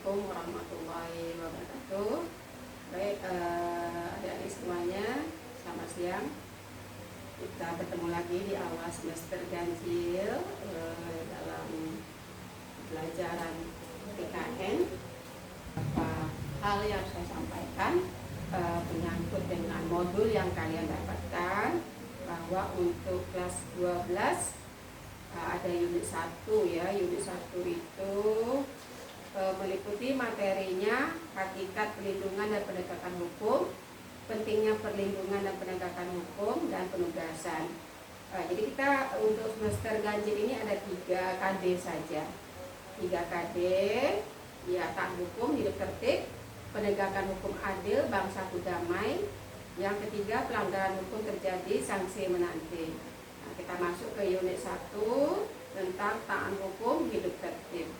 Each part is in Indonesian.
Assalamualaikum warahmatullahi wabarakatuh. Baik, adik-adik semuanya, selamat siang. Kita bertemu lagi di awal semester ganjil dalam pelajaran PKN. Apa hal yang saya sampaikan menyangkut dengan modul yang kalian dapatkan, bahwa untuk kelas 12 ada unit 1 ya. Unit 1 itu meliputi materinya hakikat perlindungan dan penegakan hukum, pentingnya perlindungan dan penegakan hukum, dan penugasan. Jadi kita untuk semester ganjil ini ada 3 KD saja. 3 KD, ya, taat hukum, hidup tertib, penegakan hukum adil, bangsaku damai. Yang ketiga, pelanggaran hukum terjadi, sanksi menanti. Nah, kita masuk ke unit 1 tentang taat hukum, hidup tertib.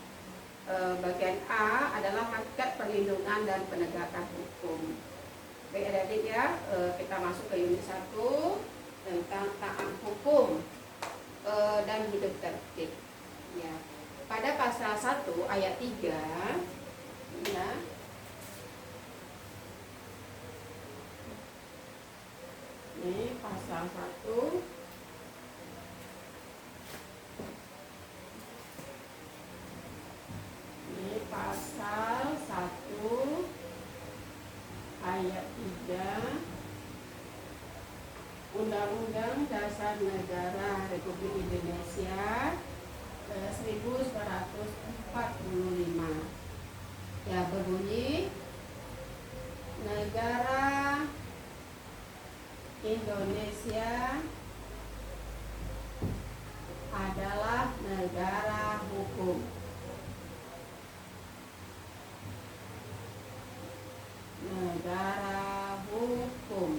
Bagian A adalah hakikat perlindungan dan penegakan hukum. Baik adik-adik ya, kita masuk ke unit 1 tentang taat hukum dan hidup tertib. Ya. Pada pasal 1 ayat 3 ya. Ini pasal 1 pasal 1 ayat 3 Undang-Undang Dasar Negara Republik Indonesia 1945 ya, berbunyi, negara Indonesia adalah negara hukum. Negara hukum.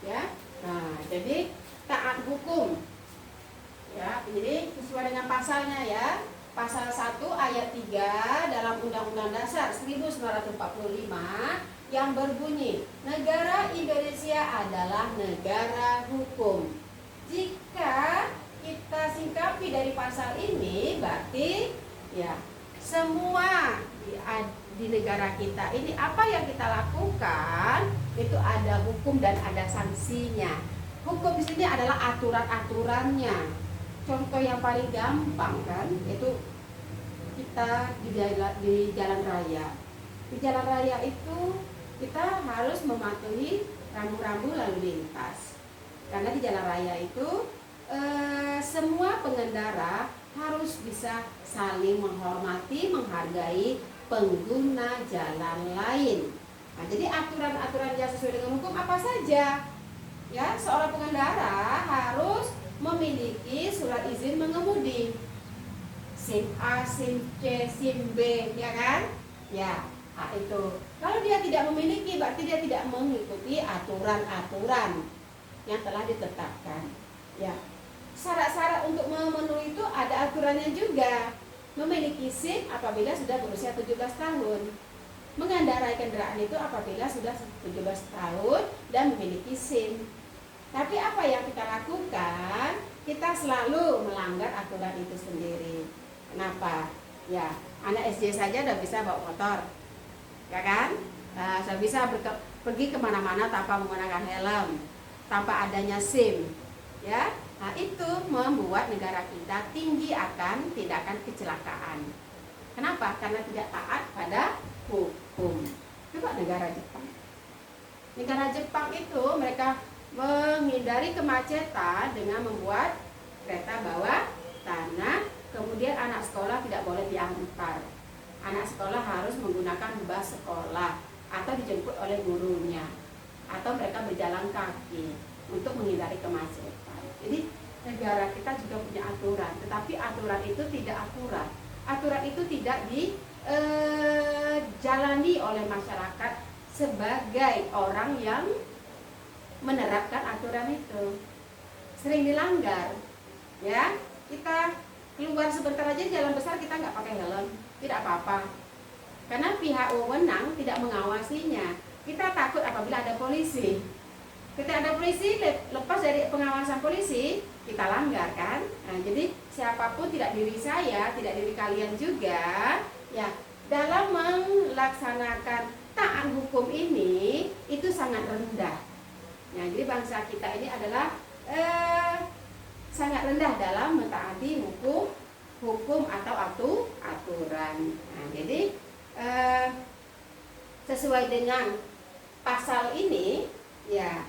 Ya. Nah, jadi taat hukum. Ya, jadi sesuai dengan pasalnya ya. Pasal 1 ayat 3 dalam Undang-Undang Dasar 1945 yang berbunyi, negara Indonesia adalah negara hukum. Jika kita singkapi dari pasal ini, berarti ya semua di negara kita ini apa yang kita lakukan itu ada hukum dan ada sanksinya. Hukum di sini adalah aturan-aturannya. Contoh yang paling gampang kan, itu kita di jalan raya. Di jalan raya itu kita harus mematuhi rambu-rambu lalu lintas. Karena di jalan raya itu semua pengendara harus bisa saling menghormati, menghargai pengguna jalan lain. Nah, jadi aturan-aturan yang sesuai dengan hukum apa saja? Ya, seorang pengendara harus memiliki surat izin mengemudi. SIM A, SIM C, SIM B, ya kan? Ya, itu. Kalau dia tidak memiliki, berarti dia tidak mengikuti aturan-aturan yang telah ditetapkan. Ya, syarat-syarat untuk memenuhi itu ada aturannya juga. Memiliki SIM apabila sudah berusia 17 tahun. Mengendarai kendaraan itu apabila sudah 17 tahun dan memiliki SIM. Tapi apa yang kita lakukan? Kita selalu melanggar aturan itu sendiri. Kenapa? Ya, anak SD saja udah bisa bawa motor, ya kan? Sudah bisa pergi kemana-mana tanpa menggunakan helm, tanpa adanya SIM, ya. Nah, itu membuat negara kita tinggi akan tindakan kecelakaan. Kenapa? Karena tidak taat pada hukum. Coba negara Jepang. Negara Jepang itu mereka menghindari kemacetan dengan membuat kereta bawah tanah, kemudian anak sekolah tidak boleh diantar. Anak sekolah harus menggunakan bus sekolah atau dijemput oleh gurunya, atau mereka berjalan kaki untuk menghindari kemacetan. Jadi negara kita juga punya aturan, tetapi aturan itu tidak akurat. Aturan itu tidak dijalani oleh masyarakat sebagai orang yang menerapkan aturan itu. Sering dilanggar, ya. Kita keluar sebentar aja di jalan besar kita nggak pakai helm, tidak apa-apa, karena pihak wewenang tidak mengawasinya. Kita takut apabila ada polisi, Ketika ada polisi, lepas dari pengawasan polisi, kita langgar kan. Nah, jadi siapapun, tidak diri saya, tidak diri kalian juga, ya, dalam melaksanakan taat hukum ini itu sangat rendah. Ya, jadi bangsa kita ini adalah sangat rendah dalam mentaati hukum atau aturan. Nah, jadi sesuai dengan pasal ini, ya,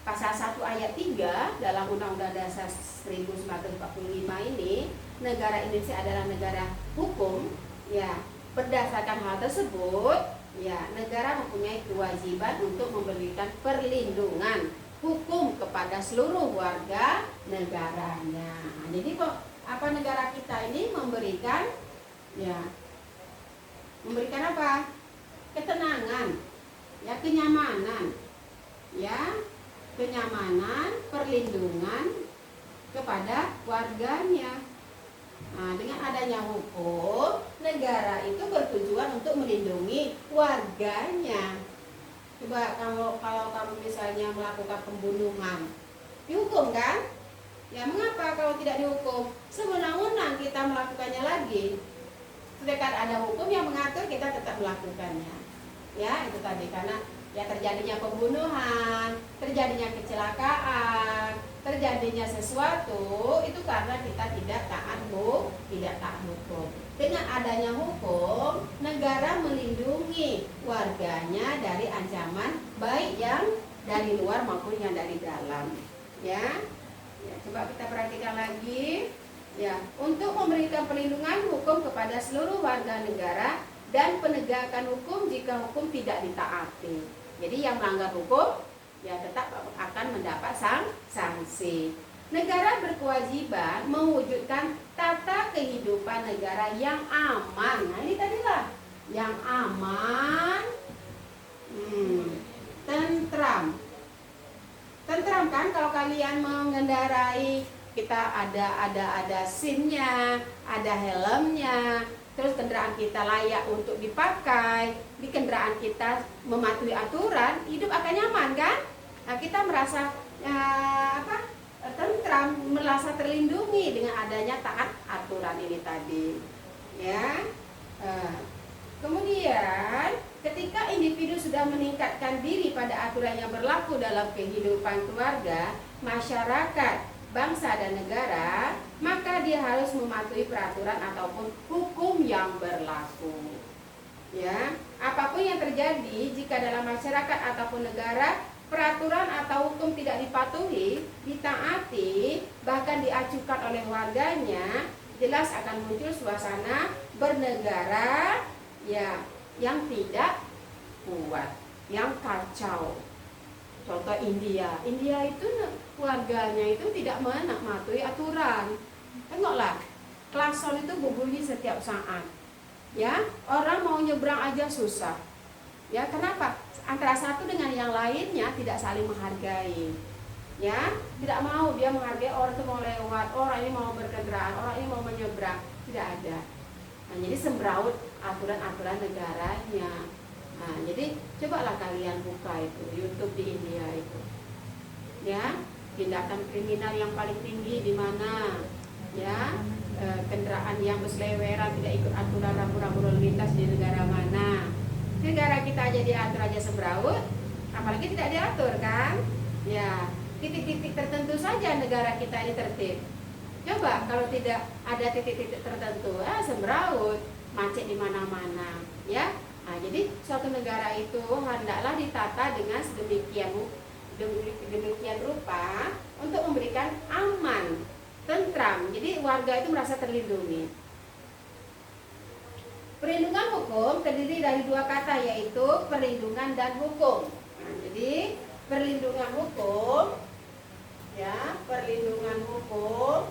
pasal 1 ayat 3 dalam Undang-Undang Dasar 1945 ini, negara Indonesia adalah negara hukum. Ya, berdasarkan hal tersebut, ya, negara mempunyai kewajiban untuk memberikan perlindungan hukum kepada seluruh warga negaranya. Nah, jadi kok negara kita ini memberikan, ya, memberikan apa? Ketenangan, ya, kenyamanan, ya, kenyamanan, perlindungan kepada warganya. Nah, dengan adanya hukum, negara itu bertujuan untuk melindungi warganya. Coba kalau kamu misalnya melakukan pembunuhan, dihukum kan? Ya, mengapa kalau tidak dihukum? Sewenang-wenang kita melakukannya lagi. Sedangkan ada hukum yang mengatur, kita tetap melakukannya. Ya, itu tadi, karena ya terjadinya pembunuhan, terjadinya kecelakaan, terjadinya sesuatu itu karena kita tidak taat hukum. Dengan adanya hukum, negara melindungi warganya dari ancaman baik yang dari luar maupun yang dari dalam. Ya, coba kita perhatikan lagi. Ya, untuk memberikan perlindungan hukum kepada seluruh warga negara dan penegakan hukum jika hukum tidak ditaati. Jadi yang melanggar hukum, ya, tetap akan mendapat sanksi. Negara berkewajiban mewujudkan tata kehidupan negara yang aman. Nah, ini tadilah yang aman, tentram. Tentram kan kalau kalian mengendarai, kita ada SIM-nya, ada helmnya, terus kendaraan kita layak untuk dipakai, di kendaraan kita mematuhi aturan, hidup akan nyaman kan? Nah, kita merasa tentram, merasa terlindungi dengan adanya taat aturan ini tadi. Ya. Kemudian ketika individu sudah meningkatkan diri pada aturan yang berlaku dalam kehidupan keluarga, masyarakat, bangsa dan negara, maka dia harus mematuhi peraturan ataupun hukum yang berlaku. Ya, apapun yang terjadi jika dalam masyarakat ataupun negara peraturan atau hukum tidak dipatuhi, ditaati, bahkan diacuhkan oleh warganya, jelas akan muncul suasana bernegara, ya, yang tidak kuat, yang kacau. Contoh India itu warganya itu tidak mematuhi aturan. Tengoklah, klason itu berbunyi setiap saat. Ya, orang mau nyebrang aja susah. Ya, kenapa? Antara satu dengan yang lainnya tidak saling menghargai. Ya, tidak mau dia menghargai orang itu mau lewat, orang ini mau berkendaraan, orang ini mau menyeberang, tidak ada. Nah, jadi sembraut aturan-aturan negaranya. Nah, jadi cobalah kalian buka itu YouTube di India itu. Ya, tindakan kriminal yang paling tinggi di mana? Ya, kendaraan yang berseleweran tidak ikut aturan rambu-rambu lalu lintas di negara mana? Negara kita aja diatur aja sembraut, apalagi tidak diatur kan? Ya, titik-titik tertentu saja negara kita ini tertib. Coba kalau tidak ada titik-titik tertentu, sembraut, macet di mana-mana, ya. Nah, jadi suatu negara itu hendaklah ditata dengan sedemikian rupa untuk memberikan aman, tentram. Jadi warga itu merasa terlindungi. Perlindungan hukum terdiri dari dua kata, yaitu perlindungan dan hukum. Nah, jadi perlindungan hukum, ya, perlindungan hukum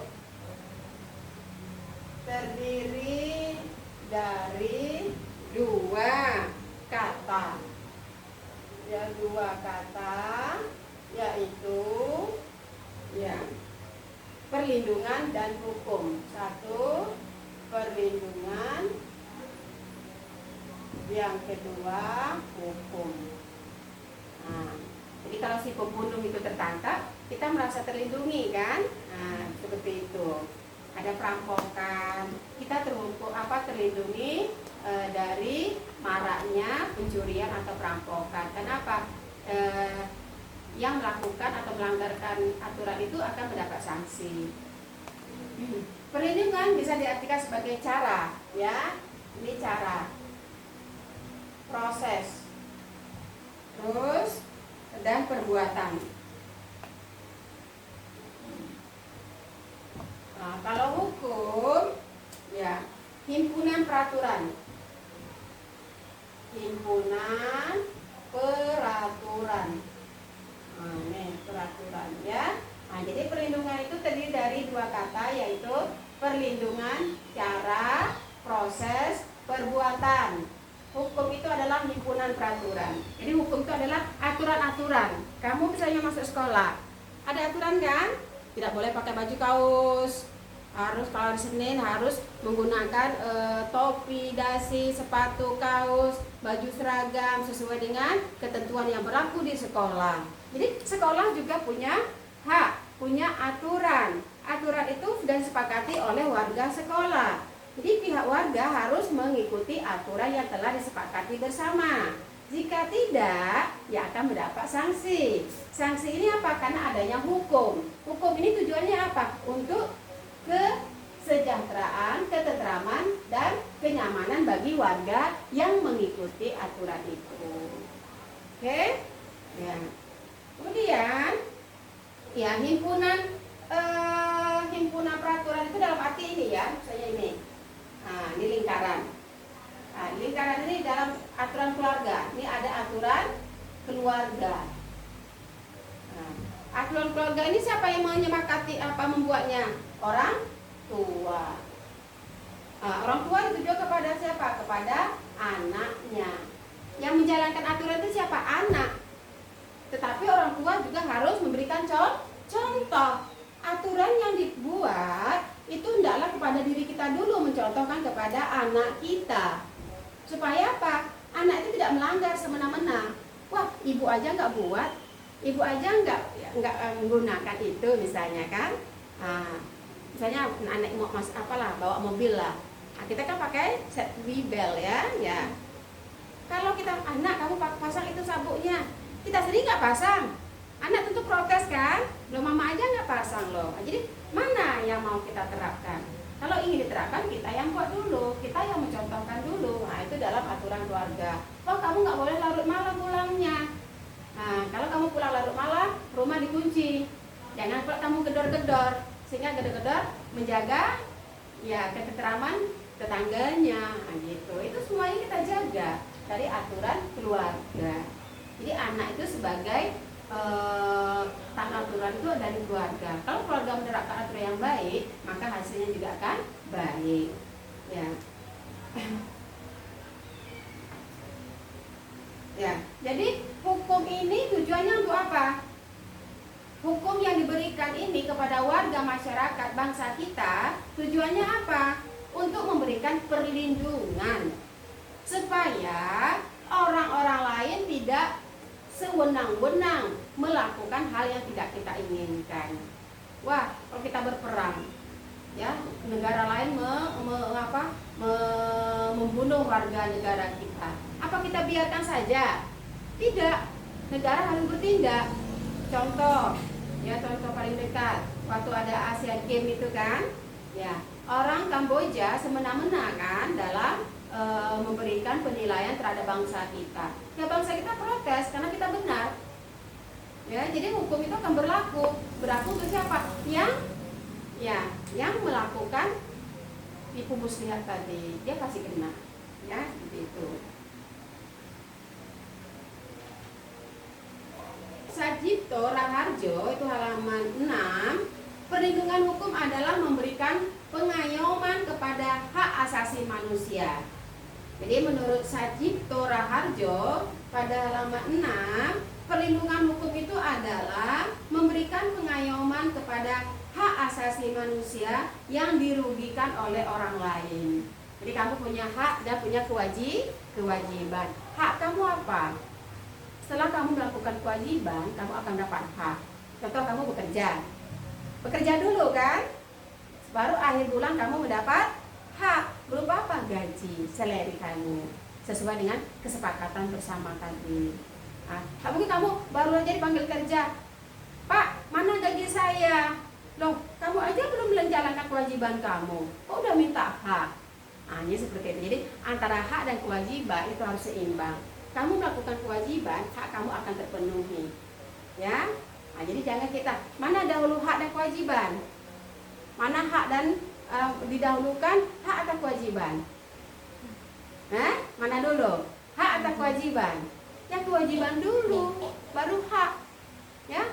terdiri dari dua kata, ya, dua kata, yaitu, ya, perlindungan dan hukum. Satu, perlindungan, yang kedua hukum. Nah, jadi kalau si pembunuh itu tertangkap, kita merasa terlindungi kan? Nah, seperti itu. Ada perampokan, kita terlindungi dari maraknya pencurian atau perampokan. Kenapa? Yang melakukan atau melanggarkan aturan itu akan mendapat sanksi. Perlindungan bisa diartikan sebagai cara, ya. Ini cara, proses, terus dan perbuatan. Nah, kalau hukum, ya, himpunan peraturan, himpunan peraturan. Nah, ini peraturan, ya. Nah, jadi perlindungan itu terdiri dari dua kata, yaitu perlindungan, cara, proses, perbuatan. Hukum itu adalah himpunan peraturan. Jadi hukum itu adalah aturan-aturan. Kamu misalnya masuk sekolah, ada aturan kan? Tidak boleh pakai baju kaos. Harus kalau hari Senin harus menggunakan topi, dasi, sepatu, kaos, baju seragam sesuai dengan ketentuan yang berlaku di sekolah. Jadi sekolah juga punya hak, punya aturan. Aturan itu sudah disepakati oleh warga sekolah. Jadi pihak warga harus mengikuti aturan yang telah disepakati bersama. Jika tidak, ya akan mendapat sanksi. Sanksi ini apa? Karena adanya hukum. Hukum ini tujuannya apa? Untuk kesejahteraan, ketentraman, dan kenyamanan bagi warga yang mengikuti aturan itu. Oke? Ya. Kemudian, ya himpunan peraturan itu dalam arti ini ya, misalnya ini. Nah, ini lingkaran. Nah, lingkaran ini dalam aturan keluarga. Ini ada aturan keluarga. Nah, aturan keluarga ini siapa yang menyepakati membuatnya? Orang tua. Nah, orang tua dituju kepada siapa? Kepada anaknya. Yang menjalankan aturan itu siapa? Anak. Tetapi orang tua juga harus memberikan contoh. Aturan yang dibuat itu hendaklah kepada diri kita dulu, mencontohkan kepada anak kita. Supaya apa? Anak itu tidak melanggar semena-mena. Wah, ibu aja nggak buat, ibu aja nggak menggunakan itu misalnya kan. Nah, misalnya anak mau bawa mobil lah. Nah, kita kan pakai set bel ya. Kalau kita anak kamu pasang itu sabuknya, kita sendiri nggak pasang. Anak tentu protes kan, loh mama aja nggak pasang loh. Jadi mana yang mau kita terapkan? Kalau ingin diterapkan kita yang buat dulu, kita yang mencontohkan dulu. Nah itu dalam aturan keluarga. Oh kamu nggak boleh larut malam pulangnya. Nah kalau kamu pulang larut malam, rumah dikunci. Jangan pula kamu gedor-gedor, sehingga gedor-gedor menjaga ya ketentraman tetangganya. Nah, gitu. Itu semuanya kita jaga dari aturan keluarga. Jadi anak itu sebagai aturan itu dari keluarga. Kalau keluarga menerapkan aturan yang baik, maka hasilnya juga akan baik. Ya. Ya. Jadi hukum ini tujuannya untuk apa? Hukum yang diberikan ini kepada warga masyarakat bangsa kita tujuannya apa? Untuk memberikan perlindungan supaya orang-orang lain tidak sewenang-wenang melakukan hal yang tidak kita inginkan. Wah, kalau kita berperang, ya negara lain membunuh warga negara kita, apa kita biarkan saja? Tidak, negara harus bertindak. Contoh paling dekat, waktu ada Asian Games itu kan, ya orang Kamboja semena-mena kan dalam memberikan penilaian terhadap bangsa kita. Ya bangsa kita protes karena kita benar. Ya, jadi hukum itu akan berlaku untuk siapa? Yang melakukan tipu muslihat tadi, dia pasti kena. Ya, seperti itu. Sajipto Raharjo itu halaman 6. Perlindungan hukum adalah memberikan pengayoman kepada hak asasi manusia. Jadi menurut Sajipto Raharjo pada halaman 6, perlindungan hukum itu adalah memberikan pengayoman kepada hak asasi manusia yang dirugikan oleh orang lain. Jadi kamu punya hak dan punya kewajiban. Hak kamu apa? setelah kamu melakukan kewajiban, kamu akan dapat hak. Contoh kamu bekerja dulu kan, baru akhir bulan kamu mendapat hak berupa apa? Gaji, salary kamu sesuai dengan kesepakatan bersama tadi. Nah, mungkin kamu baru aja dipanggil kerja, Pak, mana gaji saya? Loh, kamu aja belum menjalankan kewajiban kamu, kok udah minta hak? Nah, ini seperti itu. Jadi antara hak dan kewajiban itu harus seimbang. Kamu melakukan kewajiban, hak kamu akan terpenuhi. Ya. Nah, jadi jangan kita mana dahulu hak dan kewajiban. Mana hak dan didahulukan hak atau kewajiban? Mana dulu? Hak atau kewajiban? Ya kewajiban dulu, baru hak. Ya.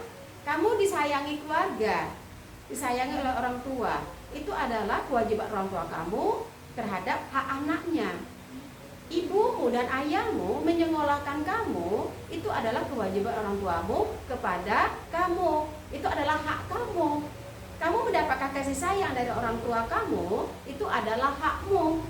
Kamu disayangi keluarga, disayangi oleh orang tua. Itu adalah kewajiban orang tua kamu terhadap hak anaknya. Ibumu dan ayahmu menyekolahkan kamu, itu adalah kewajiban orang tuamu kepada kamu. Itu adalah hak kamu. Kamu mendapatkan kasih sayang dari orang tua kamu, itu adalah hakmu.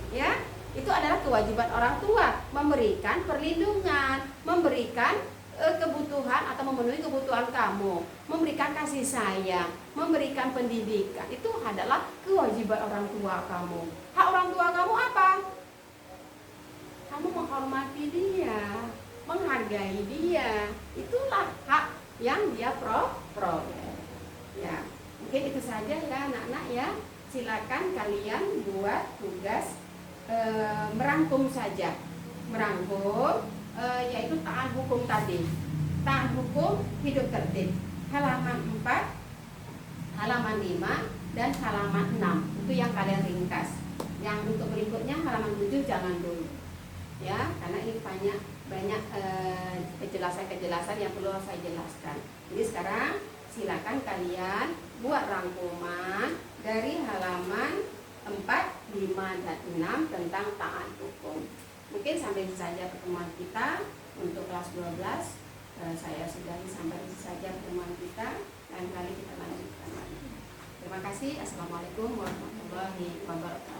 Ya, itu adalah kewajiban orang tua, memberikan perlindungan, memberikan kebutuhan atau memenuhi kebutuhan kamu, memberikan kasih sayang, memberikan pendidikan. Itu adalah kewajiban orang tua kamu. Hak orang tua kamu apa? Kamu menghormati dia, menghargai dia. Itulah hak yang dia peroleh. Ya, mungkin itu saja ya anak-anak ya. Silakan kalian buat tugas merangkum saja, yaitu taat hukum tadi. Taat hukum hidup tertib. Halaman 4, halaman 5 dan halaman 6. Itu yang kalian ringkas. Yang untuk berikutnya halaman 7 jangan dulu. Ya, karena ini banyak kejelasan-kejelasan yang perlu saya jelaskan. Jadi sekarang silakan kalian buat rangkuman dari halaman 4, 5, dan 6 tentang taat hukum. Mungkin sampai di saja pertemuan kita untuk kelas 12. Saya sudahi sampai di saja pertemuan kita. Lain kali kita lanjutkan lagi. Terima kasih. Assalamualaikum warahmatullahi wabarakatuh.